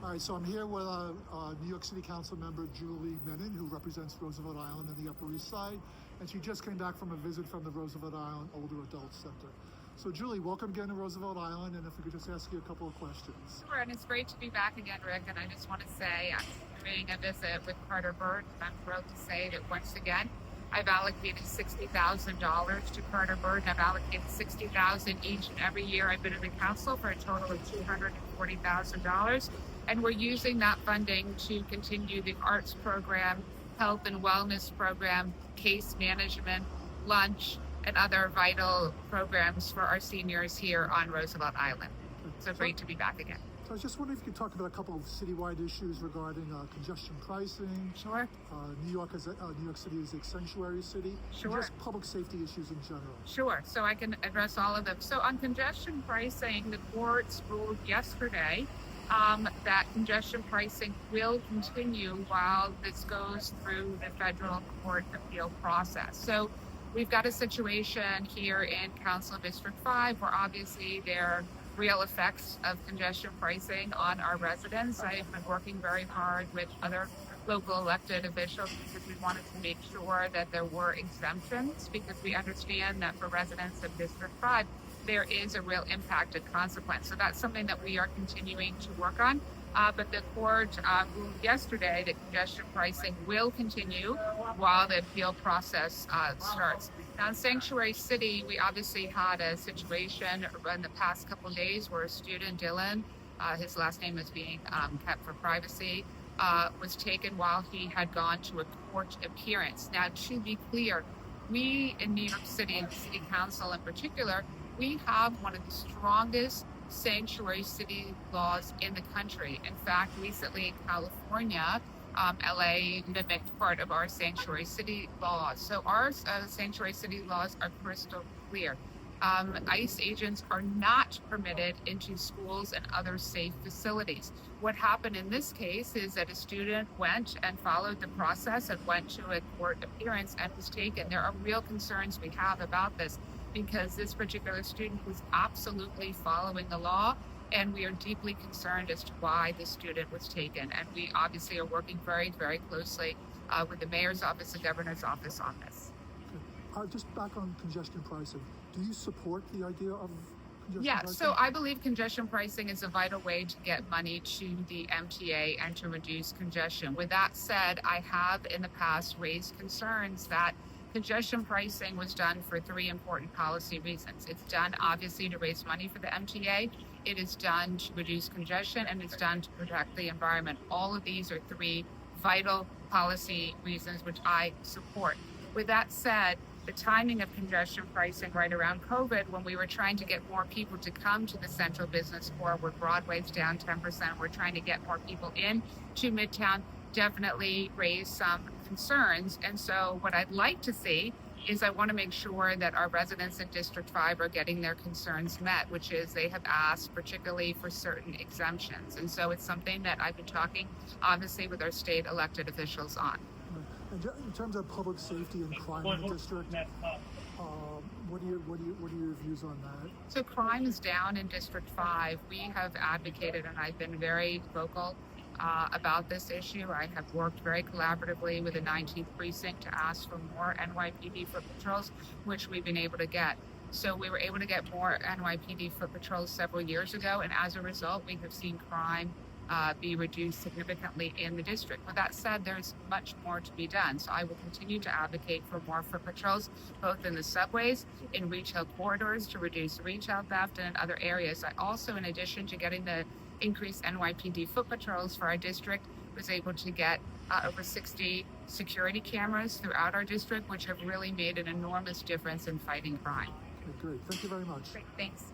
All right, so I'm here with New York City Council member Julie Menin, who represents Roosevelt Island and the Upper East Side, and she just came back from a visit from the Roosevelt Island Older Adult Center. So Julie, welcome again to Roosevelt Island, and if we could just ask you a couple of questions. Sure, and it's great to be back again, Rick, and I just want to say I'm doing a visit with Carter Bird, and I'm thrilled to say that once again, I've allocated $60,000 to Carter Bird, and I've allocated $60,000 each and every year I've been in the council for a total of $240,000. And we're using that funding to continue the arts program, health and wellness program, case management, lunch, and other vital programs for our seniors here on Roosevelt Island. So great to be back again. So I was just wondering if you could talk about a couple of citywide issues regarding congestion pricing. Sure. New York City is a sanctuary city. Sure. And just public safety issues in general. Sure. So I can address all of them. So on congestion pricing, the courts ruled yesterday that congestion pricing will continue while this goes through the federal court appeal process. So we've got a situation here in Council District 5 where obviously there are real effects of congestion pricing on our residents. I've been working very hard with other local elected officials because we wanted to make sure that there were exemptions, because we understand that for residents of District 5, there is a real impact and consequence. So that's something that we are continuing to work on. But the court ruled yesterday that congestion pricing will continue while the appeal process starts. Now in Sanctuary City, we obviously had a situation in the past couple of days where a student, Dylan, his last name is being kept for privacy, was taken while he had gone to a court appearance. Now, to be clear, we in New York City, and the City Council in particular, we have one of the strongest sanctuary city laws in the country. In fact, recently in California, LA mimicked part of our sanctuary city laws. So our sanctuary city laws are crystal clear. ICE agents are not permitted into schools and other safe facilities. What happened in this case is that a student went and followed the process and went to a court appearance and was taken. There are real concerns we have about this, because this particular student was absolutely following the law, and we are deeply concerned as to why this student was taken. And we obviously are working very, very closely with the mayor's office, the governor's office on this. Okay. Just back on congestion pricing, do you support the idea of congestion pricing? So I believe congestion pricing is a vital way to get money to the MTA and to reduce congestion. With that said, I have in the past raised concerns that congestion pricing was done for three important policy reasons. It's done obviously to raise money for the MTA, it is done to reduce congestion, and it's done to protect the environment. All of these are three vital policy reasons which I support. With that said, the timing of congestion pricing right around COVID, when we were trying to get more people to come to the Central Business Core, where Broadway's down 10%, we're trying to get more people in to Midtown, definitely raised some concerns. And so what I'd like to see is I want to make sure that our residents in District 5 are getting their concerns met, which is they have asked particularly for certain exemptions. And so it's something that I've been talking obviously with our state elected officials on. And in terms of public safety and crime in the district, what are your views on that? So crime is down in District 5. We have advocated, and I've been very vocal about this issue. I have worked very collaboratively with the 19th precinct to ask for more NYPD foot patrols, which we've been able to get. So we were able to get more NYPD foot patrols several years ago, and as a result, we have seen crime be reduced significantly in the district. With that said, there's much more to be done. So I will continue to advocate for more foot patrols, both in the subways, in retail corridors to reduce retail theft, and in other areas. I also, in addition to getting the increased NYPD foot patrols for our district, was able to get over 60 security cameras throughout our district, which have really made an enormous difference in fighting crime. Okay, great. Thank you very much. Great, thanks.